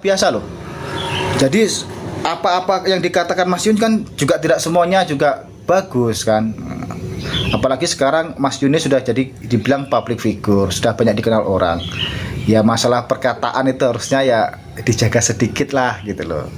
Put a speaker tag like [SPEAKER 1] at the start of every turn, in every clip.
[SPEAKER 1] biasa loh. Jadi apa-apa yang dikatakan Mas Yun kan juga tidak semuanya juga bagus kan. Apalagi sekarang Mas Yun ini sudah jadi dibilang public figure, sudah banyak dikenal orang. Ya masalah perkataan itu harusnya ya dijaga sedikit lah gitu loh.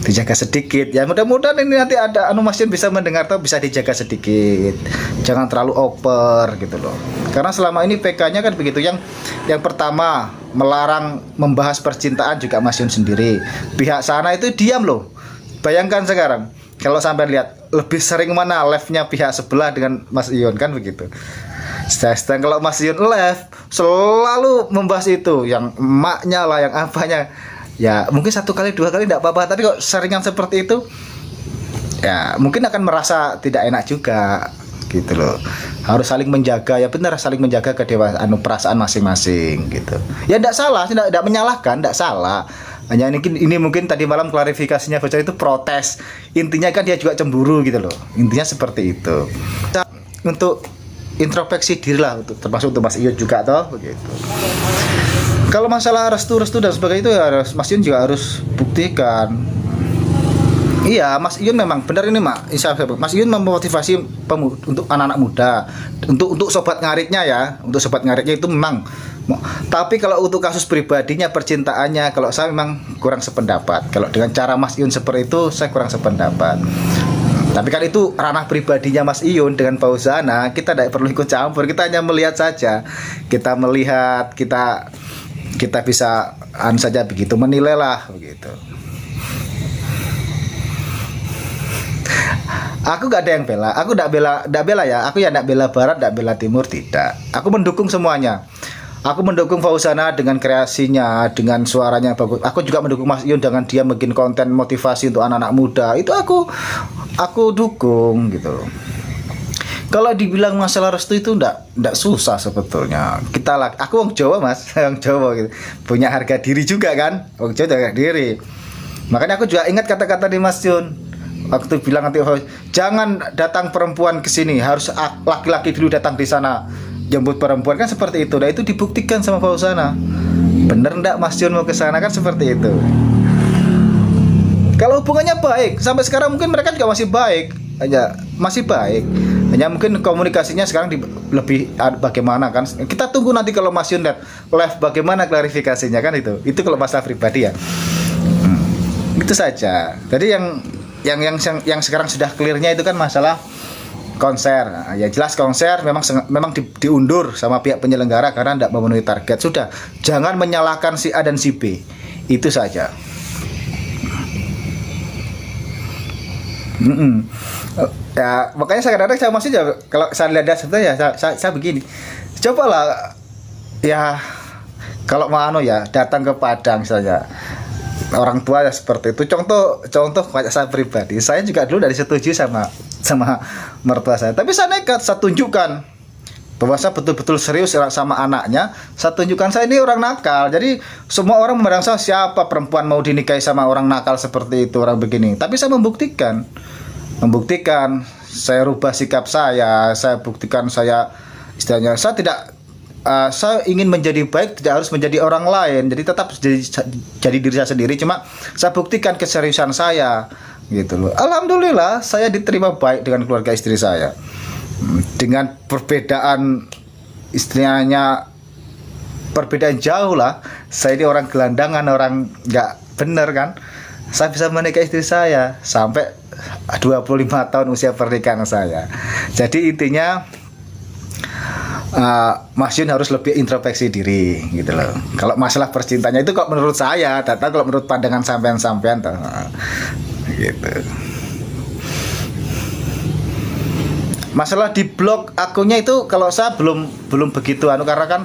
[SPEAKER 1] Dijaga sedikit. Ya mudah-mudahan ini nanti ada Mas Yun bisa mendengar atau bisa dijaga sedikit. Jangan terlalu over gitu loh. Karena selama ini PK-nya kan begitu. Yang pertama melarang membahas percintaan juga Mas Yun sendiri. Pihak sana itu diam loh. Bayangkan sekarang kalau sampai lihat lebih sering mana live-nya pihak sebelah dengan Mas Yun kan begitu. Sedang kalau Mas Yun live selalu membahas itu, yang emaknya lah, yang apanya. Ya mungkin 1 kali 2 kali tidak apa-apa, tapi kok seringan seperti itu, ya mungkin akan merasa tidak enak juga gitu loh. Harus saling menjaga, ya benar, saling menjaga kedewasaan perasaan masing-masing gitu. Ya tidak salah, tidak menyalahkan, tidak salah. Hanya ini mungkin tadi malam klarifikasinya bocah itu protes. Intinya kan dia juga cemburu gitu loh. Intinya seperti itu. Untuk introspeksi diri lah, termasuk untuk Mas Yun juga toh begitu. Kalau masalah restu dan sebagainya itu ya Mas Yun juga harus buktikan. Iya, Mas Yun memang benar ini Mas Yun memotivasi untuk anak-anak muda, untuk sobat ngaritnya ya, untuk sobat ngaritnya itu memang. Tapi kalau untuk kasus pribadinya, percintaannya, kalau saya memang kurang sependapat. Kalau dengan cara Mas Yun seperti itu, saya kurang sependapat. Tapi kan itu ranah pribadinya Mas Yun dengan Fauzana, kita tidak perlu ikut campur. Kita hanya melihat saja. Kita melihat, kita bisa saja begitu, menilai lah begitu. Aku gak ada yang bela. Aku tidak bela ya. Aku ya tidak bela barat, tidak bela timur, tidak. Aku mendukung semuanya. Aku mendukung Fauzana dengan kreasinya, dengan suaranya bagus. Aku juga mendukung Mas Yun dengan dia bikin konten motivasi untuk anak-anak muda. Itu aku dukung gitu. Kalau dibilang masalah restu itu ndak susah sebetulnya. Aku orang Jawa Mas, orang Jawa gitu. Punya harga diri juga kan. Orang Jawa harga diri. Makanya aku juga ingat kata-kata di Mas Yun. Waktu bilang nanti jangan datang perempuan ke sini, harus laki-laki dulu datang di sana. Jemput perempuan kan seperti itu. Nah itu dibuktikan sama Fauzana. Bener ndak Mas Yun mau ke sana kan seperti itu. Kalau hubungannya baik, sampai sekarang mungkin mereka juga masih baik, masih baik. Hanya mungkin komunikasinya sekarang lebih bagaimana kan? Kita tunggu nanti kalau Mas Yun live bagaimana klarifikasinya kan itu. Itu kalau masalah pribadi ya. Itu saja. Jadi yang sekarang sudah clearnya itu kan masalah konser. Nah, ya jelas konser memang diundur sama pihak penyelenggara karena tidak memenuhi target. Sudah, jangan menyalahkan si A dan si B. Itu saja. Ya makanya saya kadang-kadang saya masih kalau saya lihat sebenarnya saya begini. Cobalah ya kalau mau ya datang ke Padang saja. Orang tua ya seperti itu. Contoh kayak saya pribadi, saya juga dulu dari setuju sama mertua saya, tapi saya nekat, saya tunjukkan bahwa saya betul-betul serius sama anaknya. Saya tunjukkan saya ini orang nakal. Jadi semua orang memandang saya, siapa perempuan mau dinikahi sama orang nakal seperti itu, orang begini. Tapi saya membuktikan saya rubah sikap saya buktikan istilahnya saya tidak saya ingin menjadi baik, tidak harus menjadi orang lain. Jadi tetap jadi diri saya sendiri. Cuma saya buktikan keseriusan saya, gitu loh. Alhamdulillah saya diterima baik dengan keluarga istri saya. Dengan perbedaan istilahnya perbedaan jauh lah. Saya ini orang gelandangan, orang nggak bener kan. Saya bisa menikahi istri saya sampai 25 tahun usia pernikahan saya. Jadi intinya Mas Yun harus lebih introspeksi diri gitu loh. Kalau masalah percintaannya itu kok menurut saya, data kalau menurut pandangan sampean tuh, gitu. Masalah di blog akunnya itu kalau saya belum begitu karena kan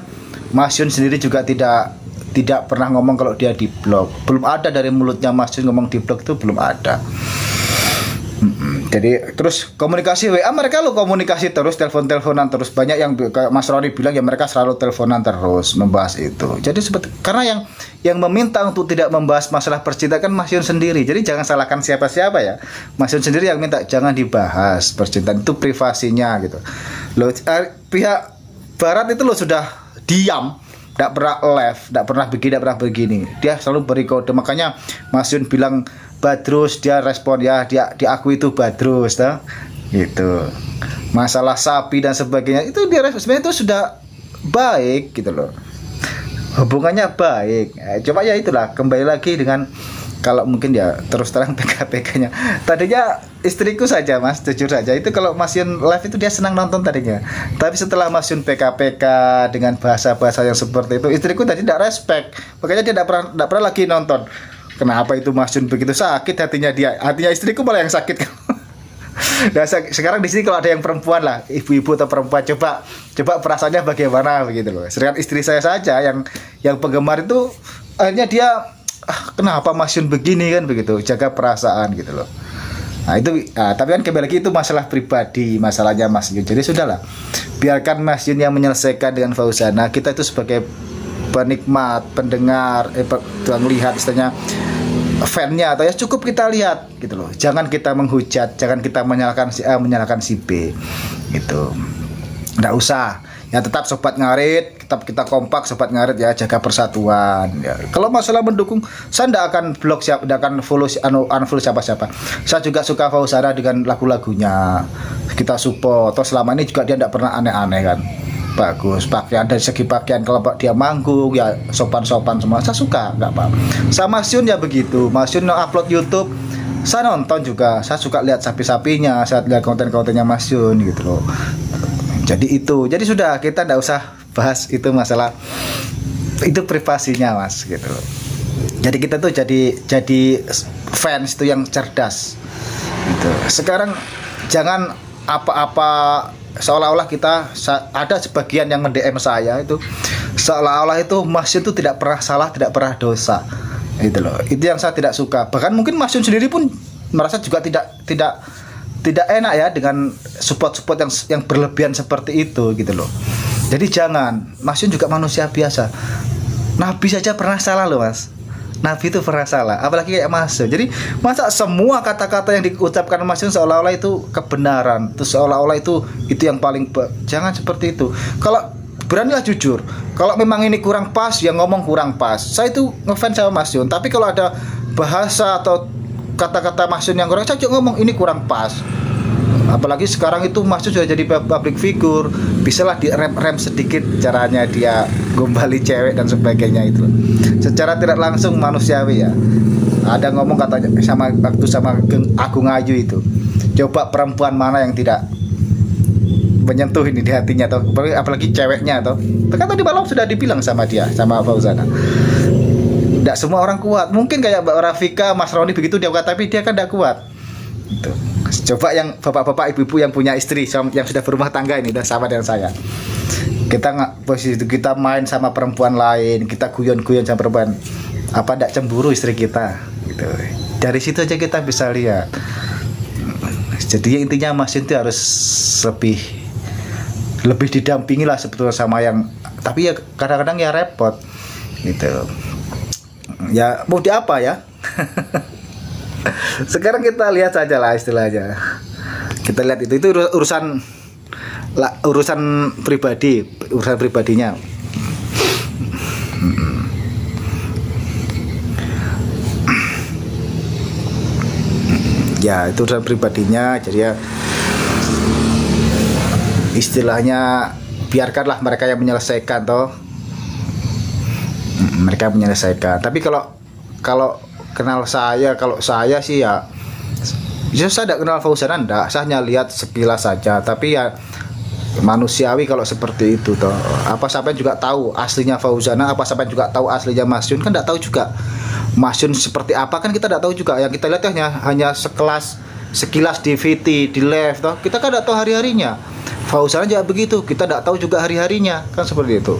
[SPEAKER 1] Mas Yun sendiri juga tidak pernah ngomong kalau dia di blog. Belum ada dari mulutnya Mas Yun ngomong di blog itu belum ada. Jadi terus komunikasi WA mereka lo komunikasi terus, teleponan terus. Banyak yang Mas Roni bilang ya mereka selalu teleponan terus membahas itu. Jadi karena yang meminta untuk tidak membahas masalah percintaan kan Mas Yun sendiri. Jadi jangan salahkan siapa-siapa ya. Mas Yun sendiri yang minta jangan dibahas percintaan, itu privasinya gitu. Pihak barat itu sudah diam tidak pernah live, tidak pernah begini. Dia selalu beri kode. Makanya Mas Yun bilang Badrus, dia respon ya, dia diakui itu Badrus, toh. Gitu. Masalah sapi dan sebagainya itu dia sebenarnya itu sudah baik gitu loh. Hubungannya baik. Coba ya itulah, kembali lagi dengan kalau mungkin ya terus terang PK-PK-nya. Tadinya istriku saja Mas, jujur saja. Itu kalau Mas Yun live itu dia senang nonton tadinya. Tapi setelah Mas Yun PK-PK dengan bahasa-bahasa yang seperti itu, istriku tadi tidak respect. Makanya dia tidak pernah lagi nonton. Kenapa itu Mas Yun begitu sakit hatinya dia? Hatinya istriku malah yang sakit. Nah, sekarang di sini kalau ada yang perempuan lah, ibu-ibu atau perempuan, coba perasaannya bagaimana begitu loh. Sedangkan istri saya saja yang penggemar itu akhirnya dia kenapa Mas Yun begini kan begitu, jaga perasaan gitu loh. Nah itu, tapi kan kembali lagi itu masalah pribadi, masalahnya Mas Yun. Jadi sudahlah, biarkan Mas Yun yang menyelesaikan dengan Fauzana. Kita itu sebagai penikmat, pendengar, tuang lihat istilahnya fan-nya atau ya cukup kita lihat gitu loh. Jangan kita menghujat, jangan kita menyalahkan si A, menyalahkan si B gitu. Nggak usah. Ya tetap sobat ngarit, tetap kita kompak sobat ngarit ya, jaga persatuan ya. Kalau masalah mendukung, saya tidak akan blog siapa, tidak akan follow unfollow siapa-siapa. Saya juga suka Fauzana dengan lagu-lagunya, kita support. Terus selama ini juga dia tidak pernah aneh-aneh kan, bagus pakaian, dari segi pakaian kalau dia manggung ya sopan-sopan semua, saya suka, nggak apa. Sama Mas Yun ya begitu, Mas Yun upload YouTube, saya nonton juga, saya suka lihat sapi-sapinya, saya lihat konten-kontennya Mas Yun gitu loh. Jadi sudah, kita tidak usah bahas itu, masalah itu privasinya Mas gitu loh. Jadi kita tuh jadi fans itu yang cerdas gitu. Sekarang jangan apa-apa seolah-olah kita, ada sebagian yang mendm saya itu seolah-olah itu Mas Yun itu tidak pernah salah, tidak pernah dosa gitu loh. Itu yang saya tidak suka. Bahkan mungkin Mas Yun sendiri pun merasa juga tidak enak ya dengan support yang berlebihan seperti itu gitu loh. Jadi jangan, Mas Yun juga manusia biasa. Nabi saja pernah salah loh Mas. Nabi itu pernah salah, apalagi kayak Mas Yun. Jadi masa semua kata-kata yang diucapkan Mas Yun seolah-olah itu kebenaran, terus seolah-olah itu yang paling jangan seperti itu. Kalau beranilah jujur, kalau memang ini kurang pas, ya ngomong kurang pas. Saya itu ngefans sama Mas Yun, tapi kalau ada bahasa atau kata-kata Mas Yun yang kurang, saya juga ngomong ini kurang pas. Apalagi sekarang itu Mas Yun sudah jadi public figure, bisalah direm sedikit caranya dia gombali cewek dan sebagainya itu. Secara tidak langsung manusiawi ya. Ada ngomong katanya sama Agung Ayu itu, coba perempuan mana yang tidak menyentuh ini di hatinya atau apalagi ceweknya atau kan tadi malam sudah dibilang sama dia, sama Fauzana. Tidak semua orang kuat. Mungkin kayak Mbak Rafika, Mas Roni begitu dia kuat, tapi dia kan tidak kuat. Gitu. Coba yang bapak-bapak, ibu-ibu yang punya istri, yang sudah berumah tangga ini, udah sama dengan saya. Posisi itu kita main sama perempuan lain, kita guyon-guyon sama perempuan, apa tidak cemburu istri kita? Gitu. Dari situ aja kita bisa lihat. Jadi intinya Mas Yun itu harus lebih didampingi lah sebetulnya sama yang, tapi ya kadang-kadang ya repot gitu. Ya mau di apa ya. Sekarang kita lihat saja lah istilahnya, kita lihat itu urusan pribadinya. Ya itu urusan pribadinya, jadi ya istilahnya biarkanlah mereka yang menyelesaikan toh. Mereka menyelesaikan. Tapi kalau kenal saya, kalau saya sih ya saya tidak kenal Fauzana, enggak, saya hanya lihat sekilas saja. Tapi ya manusiawi kalau seperti itu toh. Apa sampai juga tahu aslinya Fauzana, apa sampai juga tahu aslinya Mas Yun, kan tidak tahu juga. Mas Yun seperti apa kan kita tidak tahu juga. Yang kita lihat hanya sekilas di VT, di live toh. Kita kan tidak tahu hari-harinya. Fauzana juga begitu, kita tidak tahu juga hari-harinya, kan seperti itu.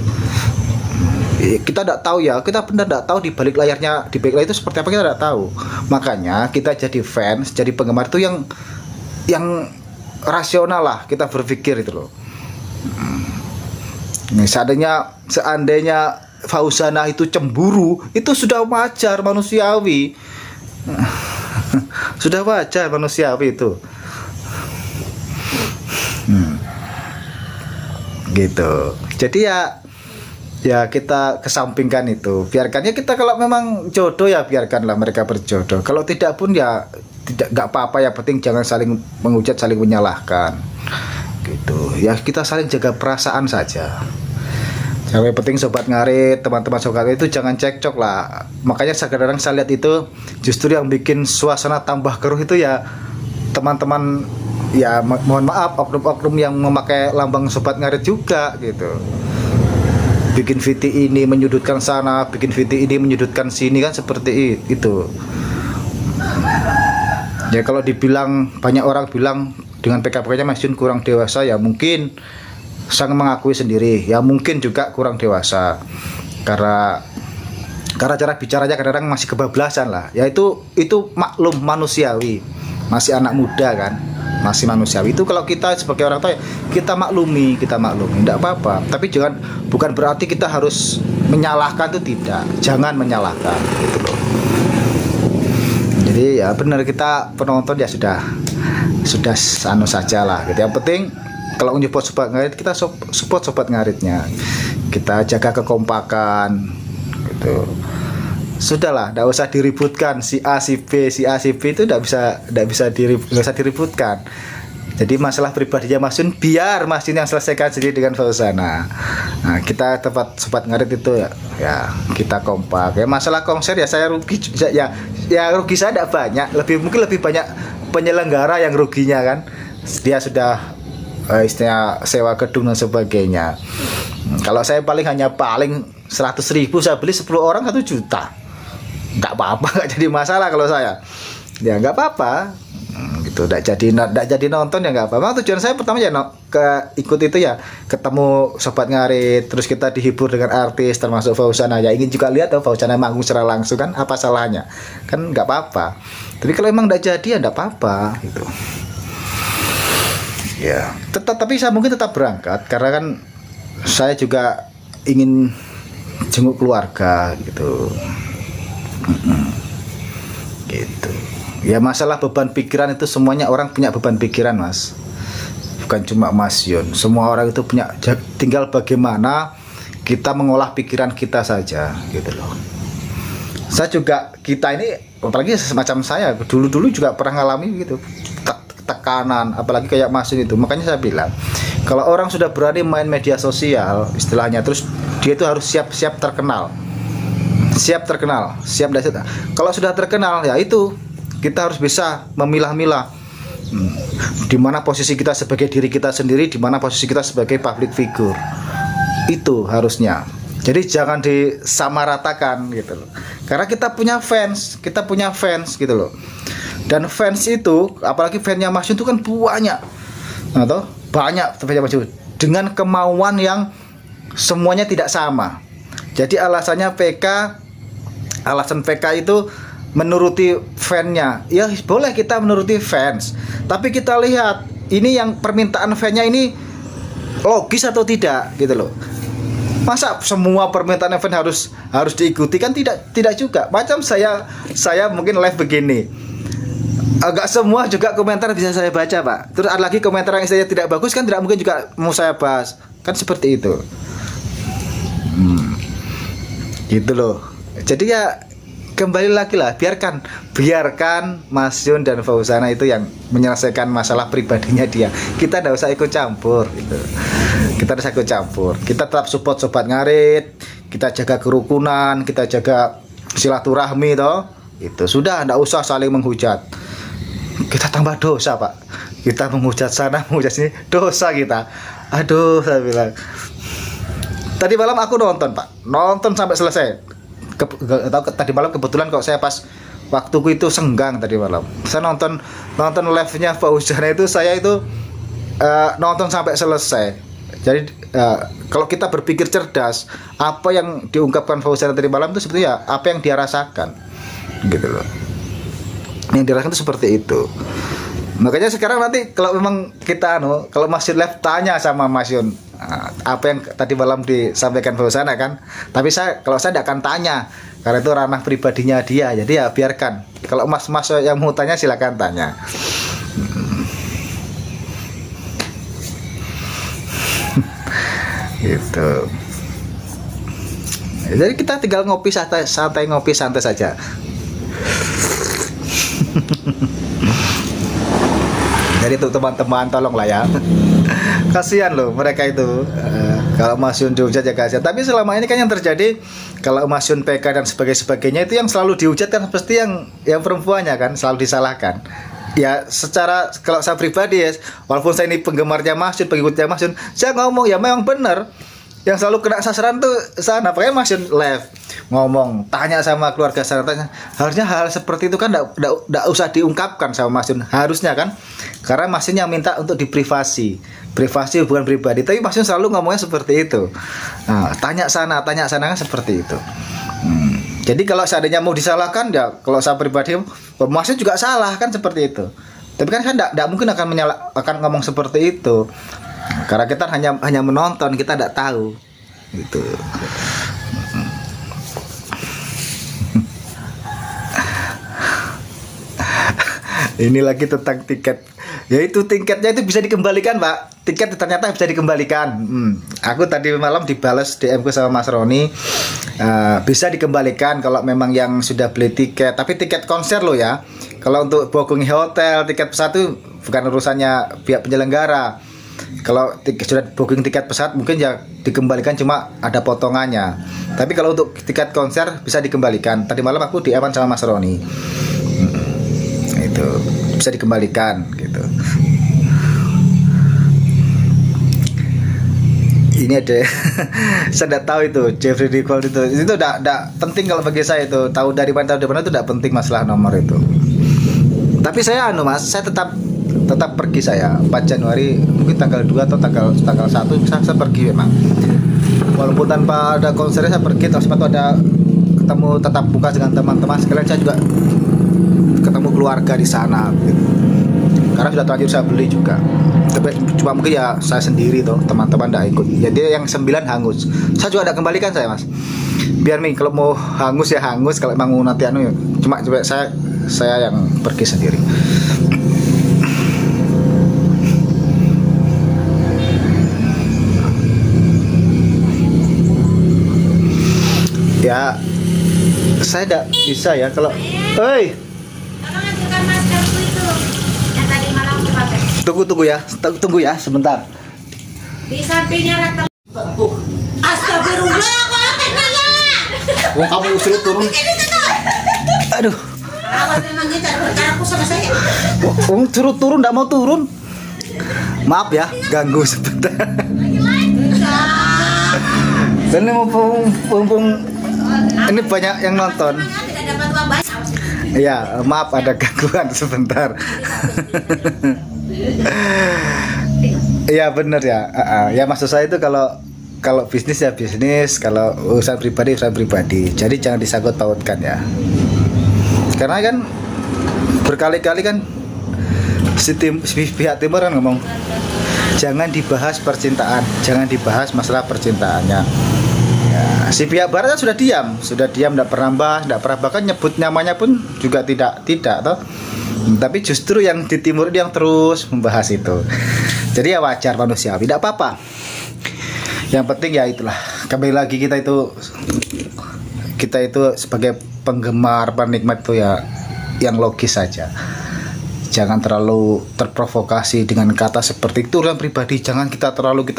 [SPEAKER 1] Kita tidak tahu ya, kita benar tidak tahu di balik layarnya, di balik layar itu seperti apa, kita tidak tahu. Makanya kita jadi fans, jadi penggemar itu yang rasional lah, kita berpikir itu loh. Seandainya Fauzana itu cemburu, itu sudah wajar, manusiawi. Sudah wajar, manusiawi itu. Gitu. Jadi ya ya kita kesampingkan itu, biarkan ya, kita kalau memang jodoh ya biarkanlah mereka berjodoh, kalau tidak pun ya tidak, nggak apa-apa, ya penting jangan saling menghujat, saling menyalahkan gitu ya, kita saling jaga perasaan saja. Yang penting sobat ngarit, teman-teman sobat ngarit itu jangan cekcok lah. Makanya kadang-kadang saya lihat itu justru yang bikin suasana tambah keruh itu ya teman-teman, ya mohon maaf, oknum-oknum yang memakai lambang sobat ngarit juga gitu. Bikin VT ini menyudutkan sana, bikin VT ini menyudutkan sini, kan seperti itu. Ya kalau dibilang, banyak orang bilang dengan PKP-nya Mas Jun kurang dewasa, ya mungkin saya mengakui sendiri, ya mungkin juga kurang dewasa karena cara bicaranya kadang-kadang masih kebablasan lah, ya itu maklum, manusiawi, masih anak muda kan, masih manusiawi. Itu kalau kita sebagai orang tua, kita maklumi, tidak apa-apa, tapi bukan berarti kita harus menyalahkan, itu tidak, jangan menyalahkan gitu loh. Jadi ya benar, kita penonton ya sudah anu saja lah gitu. Yang penting kalau nyupport sobat ngarit, kita support sobat ngaritnya, kita jaga kekompakan gitu. Sudahlah, tidak usah diributkan si A si B itu, tidak bisa diributkan. Jadi masalah pribadinya Mas Jun, biar Mas Jun yang selesaikan sendiri dengan Fauzana. Nah, kita tempat sobat ngarit itu ya kita kompak. Ya masalah konser ya saya rugi, ya rugi saya tidak banyak, mungkin lebih banyak penyelenggara yang ruginya kan. Dia sudah istilah sewa gedung dan sebagainya. Kalau saya paling 100.000, saya beli 10 orang 1 juta, nggak apa-apa, nggak jadi masalah kalau saya, ya nggak apa-apa gitu, nggak jadi nonton ya nggak apa-apa. Memang tujuan saya pertama ya ikut itu ya, ketemu sobat ngarit, terus kita dihibur dengan artis termasuk Fauzana, ya ingin juga lihat Fauzana manggung secara langsung, kan apa salahnya, kan nggak apa-apa. Tapi kalau emang nggak jadi ya nggak apa-apa gitu. Ya, tapi saya mungkin tetap berangkat karena kan saya juga ingin jenguk keluarga gitu. Gitu. Ya masalah beban pikiran itu semuanya orang punya beban pikiran, Mas. Bukan cuma Mas Yun, semua orang itu punya, tinggal bagaimana kita mengolah pikiran kita saja gitu loh. Kita ini, apalagi semacam saya, dulu juga pernah ngalami gitu, tekanan, apalagi kayak Mas Yun itu. Makanya saya bilang, kalau orang sudah berani main media sosial istilahnya, terus dia itu harus siap terkenal. Kalau sudah terkenal ya itu kita harus bisa memilah-milah di mana posisi kita sebagai diri kita sendiri, di mana posisi kita sebagai public figure. Itu harusnya. Jadi jangan disamaratakan gitu loh. Karena kita punya fans gitu loh. Dan fans itu, apalagi fansnya Mas Yun itu kan banyak fansnya Mas Yun dengan kemauan yang semuanya tidak sama. Jadi alasan PK itu menuruti fansnya. Ya boleh kita menuruti fans, tapi kita lihat ini yang permintaan fansnya ini logis atau tidak gitu loh. Masa semua permintaan fans harus diikuti, kan tidak juga. Macam saya mungkin live begini, agak semua juga komentar bisa saya baca, Pak. Terus ada lagi komentar yang istilahnya tidak bagus, kan tidak mungkin juga mau saya bahas, kan seperti itu. Gitu loh. Jadi ya kembali lagi lah, biarkan Mas Yun dan Fauzana itu yang menyelesaikan masalah pribadinya dia. Kita tidak usah ikut campur gitu. Kita tetap support sobat ngarit, kita jaga kerukunan, kita jaga silaturahmi toh. Itu sudah, tidak usah saling menghujat. Kita tambah dosa, Pak. Kita menghujat sana, menghujat sini, dosa kita. Aduh, saya bilang. Tadi malam aku nonton, Pak. Nonton sampai selesai. Tadi malam kebetulan kok saya pas waktuku itu senggang tadi malam. Saya nonton live-nya Fauzana itu, saya itu nonton sampai selesai. Jadi kalau kita berpikir cerdas, apa yang diungkapkan Fauzana tadi malam itu sebetulnya apa yang dia rasakan, gitu loh. Yang dirasakan itu seperti itu. Makanya sekarang nanti kalau memang kita kalau Mas Yun live, tanya sama Mas Yun apa yang tadi malam disampaikan Fauzana kan. Tapi kalau saya tidak akan tanya karena itu ranah pribadinya dia. Jadi ya biarkan. Kalau mas yang mau tanya silakan tanya. Gitu. Jadi kita tinggal ngopi santai ngopi santai saja. Jadi untuk teman-teman tolonglah ya. Kasihan loh mereka itu. Kalau Mas Yun dihujat ya kasihan. Tapi selama ini kan yang terjadi kalau Mas Yun PK dan sebagainya itu yang selalu dihujat kan pasti yang perempuannya kan, selalu disalahkan. Ya secara kalau saya pribadi ya, walaupun saya ini penggemarnya Mas Yun, pengikutnya Mas Yun, saya ngomong ya memang benar. Yang selalu kena sasaran tuh sana. Makanya Mas Yun live ngomong, tanya sama keluarga sana, tanya. Harusnya hal seperti itu kan enggak usah diungkapkan sama Mas Yun. Harusnya kan. Karena Mas Yun yang minta untuk diprivasi. Privasi hubungan pribadi. Tapi Mas Yun selalu ngomongnya seperti itu. Nah, tanya sana kan seperti itu. Jadi kalau seandainya mau disalahkan ya, kalau saya pribadi Mas Yun juga salah kan seperti itu. Tapi kan enggak mungkin akan ngomong seperti itu. Karena kita hanya menonton, kita tidak tahu gitu. Ini lagi tentang tiket. Yaitu tiketnya itu bisa dikembalikan, Pak. Tiket ternyata bisa dikembalikan. Aku tadi malam dibalas DM ku sama Mas Roni. Bisa dikembalikan kalau memang yang sudah beli tiket. Tapi tiket konser loh ya. Kalau untuk booking hotel, tiket pesawat itu bukan urusannya pihak penyelenggara. Kalau sudah booking tiket pesawat mungkin ya dikembalikan, cuma ada potongannya. Tapi kalau untuk tiket konser bisa dikembalikan. Tadi malam aku DM sama Mas Roni. Itu bisa dikembalikan gitu. Ini ada saya tidak tahu itu Jeffrey Nicole itu tidak penting kalau bagi saya itu. Tahu dari mana itu tidak penting masalah nomor itu. Tapi saya Mas, saya tetap pergi saya 4 Januari mungkin tanggal 2 atau tanggal 1 saya pergi memang. Walaupun tanpa ada konsernya saya pergi, terus ada ketemu tatap muka dengan teman-teman sekalian, saya juga ketemu keluarga di sana gitu. Karena sudah terlanjur saya beli juga. Tapi cuma mungkin ya saya sendiri tuh, teman-teman tidak ikut. Ya dia yang 9 hangus. Saya juga ada kembalikan saya Mas. Biar nih kalau mau hangus ya hangus, kalau emang mau nanti ya. Cuma coba saya yang pergi sendiri. Ya saya tidak bisa ya kalau hei
[SPEAKER 2] tolong ambilkan maskerku itu yang tadi malam dipakai.
[SPEAKER 1] Tunggu ya sebentar.
[SPEAKER 2] Di sampingnya rata. Astagfirullah, kok kenanya?
[SPEAKER 1] Wong kamu usul turun. Aduh.
[SPEAKER 2] Awas memang gitu berkaraku sama saya.
[SPEAKER 1] Wong turun tidak mau turun. Maaf ya, ganggu sebentar. Dan ini mumpung ini banyak yang nonton.
[SPEAKER 2] Tidak dapat uang banyak.
[SPEAKER 1] Iya, maaf ada gangguan sebentar. Iya benar ya. Ya maksud saya itu kalau bisnis ya bisnis, kalau urusan pribadi. Jadi jangan disangkut pautkan ya. Karena kan berkali-kali kan pihak timur kan ngomong jangan dibahas percintaan, jangan dibahas masalah percintaannya. Ya, si pihak barat kan sudah diam, tidak pernah bahkan nyebut namanya pun juga tidak toh. Tapi justru yang di timur yang terus membahas itu. Jadi ya wajar manusia, tidak apa-apa. Yang penting ya itulah. Kembali lagi kita itu sebagai penggemar, penikmat itu ya yang logis saja. Jangan terlalu terprovokasi dengan kata seperti itu urusan pribadi. Jangan kita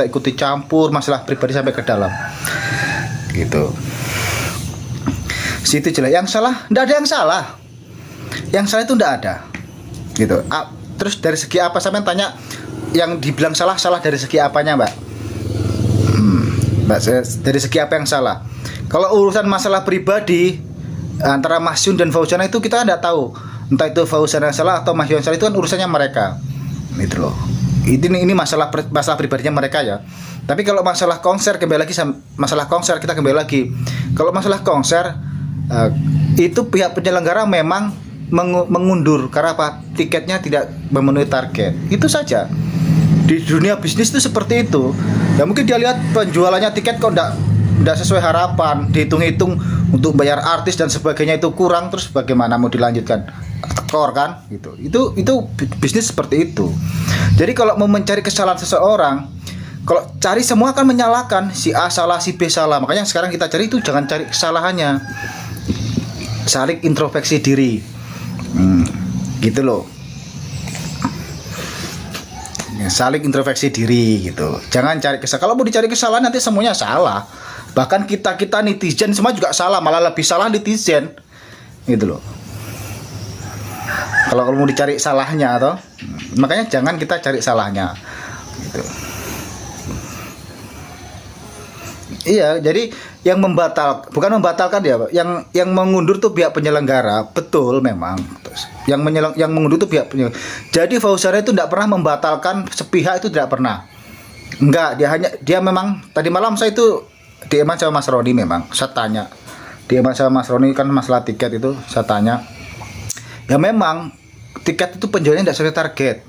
[SPEAKER 1] ikuti campur masalah pribadi sampai ke dalam. Gitu. Situ jelas. Yang salah, tidak ada yang salah. Yang salah itu tidak ada. Gitu. Terus dari segi apa? Sampai tanya yang dibilang salah dari segi apanya, Mbak? Mbak, dari segi apa yang salah? Kalau urusan masalah pribadi antara Mas Yun dan Fauzana itu kita tidak tahu. Entah itu Fauzana yang salah atau Mas Yun salah, itu kan urusannya mereka. Gitu loh. Ini masalah pribadinya mereka ya. Tapi kalau masalah konser kita kembali lagi. Kalau masalah konser itu pihak penyelenggara memang mengundur karena apa? Tiketnya tidak memenuhi target. Itu saja. Di dunia bisnis itu seperti itu. Ya mungkin dia lihat penjualannya tiket kok tidak sesuai harapan, dihitung-hitung untuk bayar artis dan sebagainya itu kurang, terus bagaimana mau dilanjutkan? Tekor kan gitu. Itu bisnis seperti itu. Jadi kalau mau mencari kesalahan seseorang, kalau cari semua kan menyalahkan si A salah, si B salah. Makanya sekarang kita cari itu jangan cari kesalahannya, saling introspeksi diri. Gitu loh. Saling introspeksi diri gitu. Jangan cari kesalahan. Kalau mau dicari kesalahan nanti semuanya salah. Bahkan kita netizen semua juga salah, malah lebih salah netizen. Gitu loh. Kalau mau dicari salahnya atau makanya jangan kita cari salahnya. Gitu. Iya, jadi yang bukan membatalkan ya, Pak. Yang mengundur tuh pihak penyelenggara, betul memang. Terus, yang mengundur tuh pihak penyelenggara. Jadi Fauzana itu tidak pernah membatalkan sepihak, itu tidak pernah. Enggak, dia memang tadi malam saya itu DM sama Mas Roni, memang saya tanya. DM sama Mas Roni kan masalah tiket itu, saya tanya. Ya memang tiket itu penjualannya tidak sesuai target.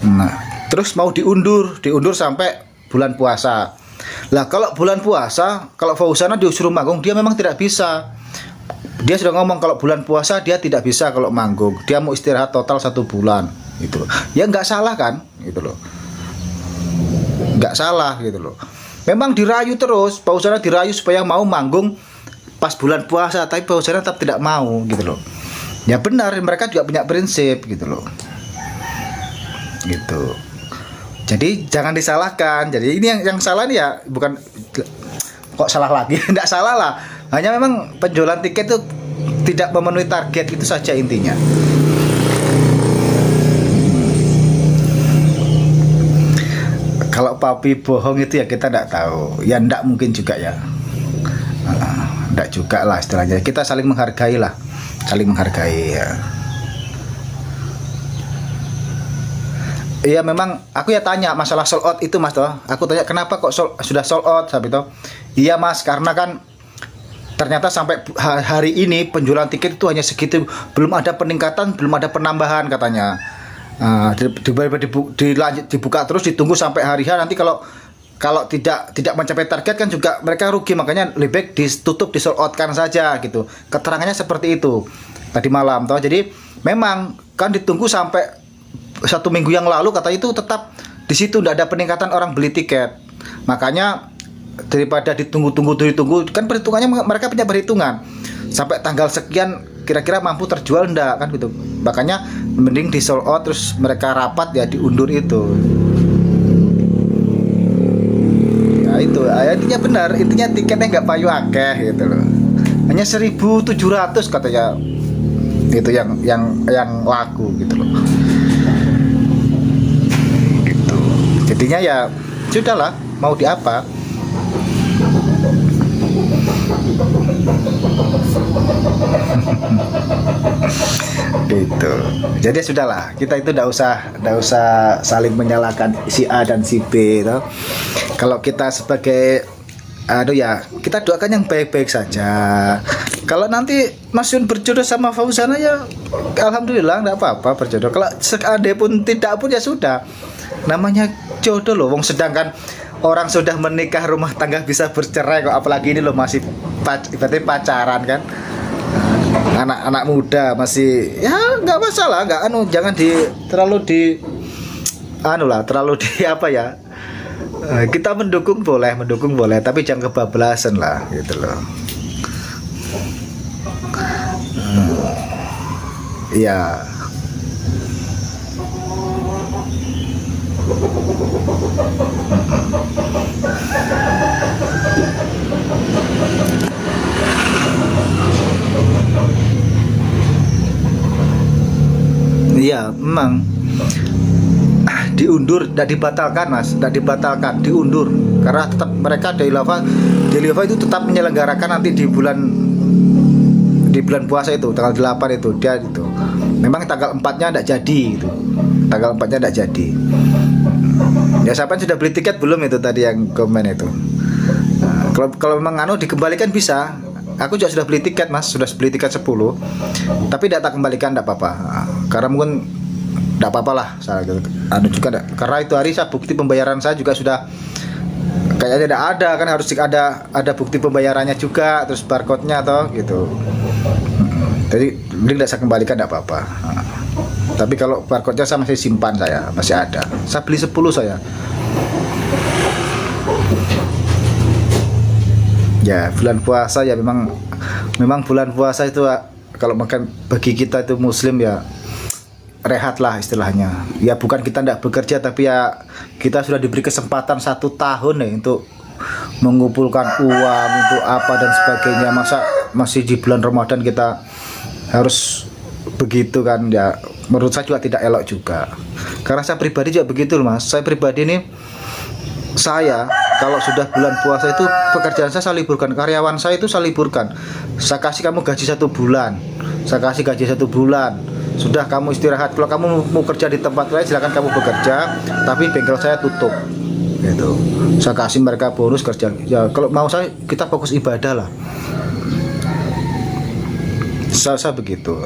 [SPEAKER 1] Nah, terus mau diundur sampai bulan puasa. Lah kalau bulan puasa, kalau Fauzana disuruh manggung, dia memang tidak bisa. Dia sudah ngomong kalau bulan puasa dia tidak bisa kalau manggung. Dia mau istirahat total 1 bulan, gitu loh. Ya nggak salah kan, gitu loh. Nggak salah gitu loh. Memang dirayu terus, Fauzana dirayu supaya mau manggung pas bulan puasa, tapi Fauzana tetap tidak mau, gitu loh. Ya benar, mereka juga punya prinsip gitu loh. Gitu. Jadi jangan disalahkan. Jadi ini yang salah nih ya, bukan kok salah lagi. Tidak salah lah. Hanya memang penjualan tiket itu tidak memenuhi target, itu saja intinya. Kalau Papi bohong itu ya kita tidak tahu. Ya tidak mungkin juga ya. Tidak juga lah istilahnya. Kita saling menghargai lah. Saling menghargai ya. Iya memang aku ya tanya masalah sold out itu Mas toh. Aku tanya kenapa kok sudah sold out sampai itu. Iya Mas, karena kan ternyata sampai hari ini penjualan tiket itu hanya segitu, belum ada peningkatan, belum ada penambahan katanya. Dibuka terus, ditunggu sampai hari H, nanti kalau tidak mencapai target kan juga mereka rugi, makanya lebih baik ditutup, di sold out kan saja gitu. Keterangannya seperti itu tadi malam toh. Jadi memang kan ditunggu sampai 1 minggu yang lalu katanya itu tetap di situ tidak ada peningkatan orang beli tiket. Makanya daripada ditunggu kan perhitungannya mereka punya perhitungan sampai tanggal sekian kira-kira mampu terjual enggak kan gitu. Makanya mending di sold out terus mereka rapat ya diundur itu. Ya itu intinya benar, intinya tiketnya nggak payu akeh gitu loh. Hanya 1.700 katanya itu yang laku gitu loh. Gitu. Jadinya ya sudahlah, mau di apa? Gitu. Jadi sudahlah, kita itu tidak usah saling menyalahkan si A dan si B toh. Kalau kita sebagai ya kita doakan yang baik-baik saja. Kalau nanti Mas Yun berjodoh sama Fauzana ya alhamdulillah, enggak apa-apa berjodoh. Kalau seandainya pun tidak pun ya sudah. Namanya jodoh loh, wong sedangkan orang sudah menikah, rumah tangga bisa bercerai kok, apalagi ini loh masih ibaratnya pacaran kan. Anak-anak muda masih ya nggak masalah, jangan terlalu di apa ya. Kita mendukung boleh, tapi jangan kebablasan lah gitu loh. Iya. Iya, memang diundur, tidak dibatalkan Mas, tidak dibatalkan, diundur karena tetap mereka Daily Lava itu tetap menyelenggarakan nanti di bulan puasa itu tanggal 8 itu dia itu. Memang tanggal 4-nya tidak jadi itu. Tanggal 4-nya tidak jadi. Ya siapa yang sudah beli tiket belum itu tadi yang komen itu. Nah, kalau memang dikembalikan bisa. Aku juga sudah beli tiket Mas, sudah beli tiket 10. Tapi tidak tak kembalikan tidak apa-apa. Nah, karena mungkin tidak apa-apa lah juga karena itu hari saya bukti pembayaran saya juga sudah kayaknya tidak ada kan, harus ada bukti pembayarannya juga, terus barcode-nya atau gitu. Jadi tidak saya kembalikan tidak apa-apa. Nah, tapi kalau barcode-nya saya masih simpan, saya masih ada. Saya beli 10 saya. Ya, bulan puasa ya memang bulan puasa itu kalau makan bagi kita itu muslim ya rehat lah istilahnya. Ya bukan kita tidak bekerja, tapi ya kita sudah diberi kesempatan 1 tahun nih untuk mengumpulkan uang untuk apa dan sebagainya. Masa masih di bulan Ramadan kita harus begitu kan ya, menurut saya juga tidak elok juga. Karena saya pribadi juga begitu Mas. Saya pribadi nih, saya kalau sudah bulan puasa itu pekerjaan saya liburkan, karyawan saya itu saya liburkan. Saya kasih kamu gaji 1 bulan, saya kasih gaji 1 bulan, sudah kamu istirahat. Kalau kamu mau kerja di tempat lain silakan kamu bekerja, tapi bengkel saya tutup gitu. Saya kasih mereka bonus kerja ya, kalau mau saya kita fokus ibadah lah. Saya begitu.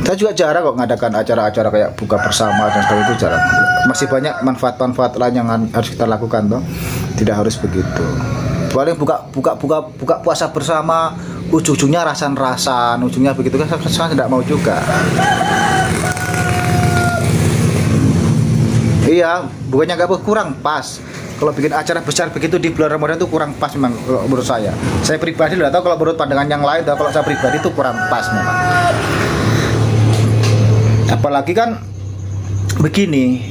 [SPEAKER 1] Saya juga jarang kok ngadakan acara-acara kayak buka bersama dan sebagainya, itu jarang. Masih banyak manfaat-manfaat lain yang harus kita lakukan toh. Tidak harus begitu. Paling buka puasa bersama, ujung-ujungnya rasan-rasan, ujungnya begitu kan saya tidak mau juga. Iya, bukannya nggak kurang pas. Kalau bikin acara besar begitu di bulan Ramadan itu kurang pas memang menurut saya. Saya pribadi tidak tahu kalau menurut pandangan yang lain, kalau saya pribadi itu kurang pas memang. Apalagi kan begini,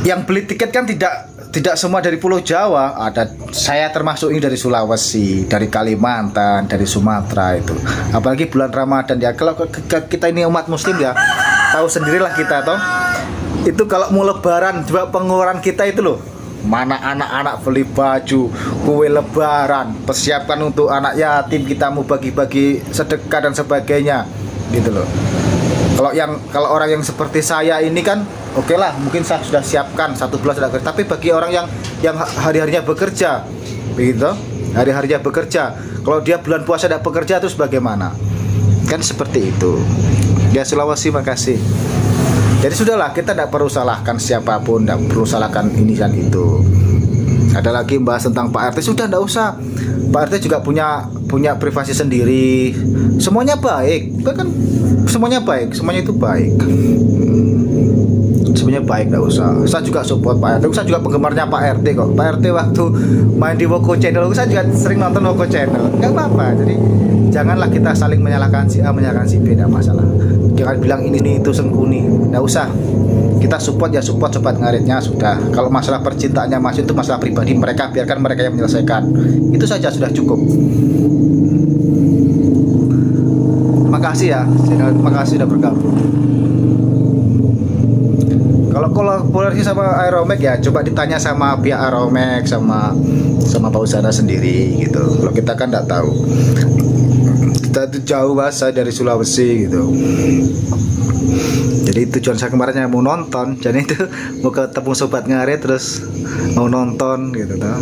[SPEAKER 1] yang beli tiket kan tidak semua dari Pulau Jawa. Ada saya termasuk ini dari Sulawesi, dari Kalimantan, dari Sumatera itu. Apalagi bulan Ramadan ya. Kalau kita ini umat Muslim ya, tahu sendirilah kita toh. Itu kalau mau Lebaran juga pengeluaran kita itu loh. Mana anak-anak beli baju, kue Lebaran, persiapkan untuk anak yatim, kita mau bagi-bagi sedekah dan sebagainya, gitu loh. Kalau orang yang seperti saya ini kan oke lah, mungkin saya sudah siapkan 1 bulan sudah kerja. Tapi bagi orang yang hari-harinya bekerja, begitu, hari-harinya bekerja, kalau dia bulan puasa tidak bekerja terus bagaimana? Kan seperti itu. Ya Sulawesi, makasih. Jadi sudahlah, kita tidak perlu salahkan siapapun, tidak perlu salahkan ini dan itu. Ada lagi membahas tentang Pak RT, sudah tidak usah. Pak RT juga punya privasi sendiri. Semuanya baik, kan semuanya baik, semuanya itu baik. Semuanya baik, tidak usah. Saya juga support Pak RT, saya juga penggemarnya Pak RT kok. Pak RT waktu main di Woko Channel, saya juga sering nonton Woko Channel. Gak apa-apa, jadi janganlah kita saling menyalahkan si A, menyalahkan si B, tidak masalah. Jangan bilang ini itu sengkuni, tidak usah. Kita support ya support sobat ngaritnya sudah. Kalau masalah percintaannya Mas itu masalah pribadi mereka, biarkan mereka yang menyelesaikan. Itu saja sudah cukup. Makasih ya, terima kasih sudah bergabung. Kalau kolaborasi sama Aeromek ya coba ditanya sama pihak Aeromek, sama Pak Usana sendiri gitu. Kalau kita kan tidak tahu. Kita itu jauh Mas, saya dari Sulawesi gitu. Jadi tujuan saya kemarin yang mau nonton, jadi itu mau ketemu sobat ngarit terus mau nonton gitu toh.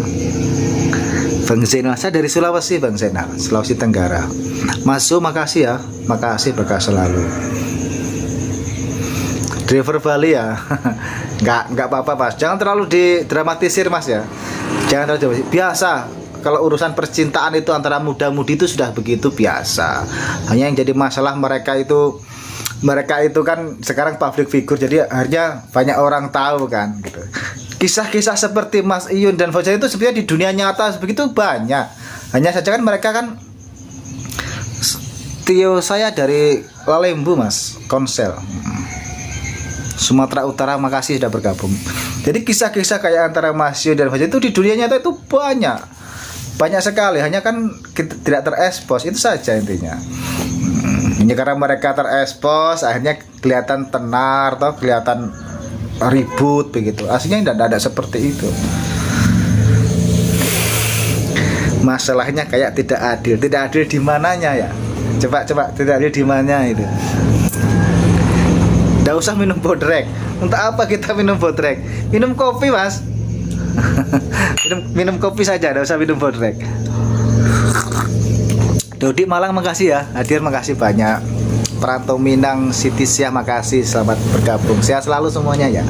[SPEAKER 1] Bang Zainal, saya dari Sulawesi Bang Zainal, Sulawesi Tenggara. Masuk, makasih ya, makasih berkah selalu. Driver Bali ya, nggak apa-apa Mas, jangan terlalu didramatisir Mas ya, jangan terlalu biasa. Kalau urusan percintaan itu antara muda-mudi itu sudah begitu biasa. Hanya yang jadi masalah mereka itu kan sekarang public figure, jadi akhirnya banyak orang tahu kan gitu. Kisah-kisah seperti Mas Iyun dan Fauzan itu sebenarnya di dunia nyata begitu banyak. Hanya saja kan mereka kan, Tio saya dari Lalembu Mas, Konsel Sumatera Utara, makasih sudah bergabung. Jadi kisah-kisah kayak antara Mas Iyun dan Fauzan itu di dunia nyata itu banyak sekali, hanya kan kita tidak terekspos, itu saja intinya. Ini karena mereka terekspos akhirnya kelihatan tenar atau kelihatan ribut begitu. Aslinya tidak ada seperti itu. Masalahnya kayak tidak adil. Tidak adil di mananya ya? Coba tidak adil di mana itu? Tidak usah minum bodrek. Untuk apa kita minum bodrek? Minum kopi Mas. minum kopi saja, tidak usah minum bodrek. Dodi Malang, makasih ya hadir, makasih banyak. Perantau Minang, Siti Syah, makasih, selamat bergabung, sehat selalu semuanya ya.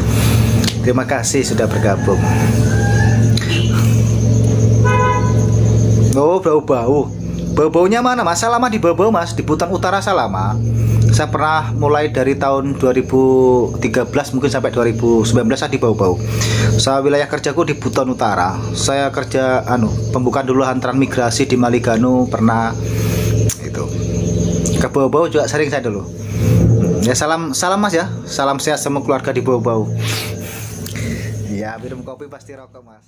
[SPEAKER 1] Terima kasih sudah bergabung. Oh, bau-baunya mana Mas? Salama di bau-bau Mas, di Butang Utara Salama. Saya pernah mulai dari tahun 2013 mungkin sampai 2019 saya di Bau-Bau. Saya wilayah kerjaku di Buton Utara. Saya kerja pembukaan duluan transmigrasi di Maliganu pernah itu. Ke Bau-Bau juga sering saya dulu. Ya salam Mas ya. Salam sehat semua keluarga di Bau-Bau. Ya, minum kopi pasti rokok Mas.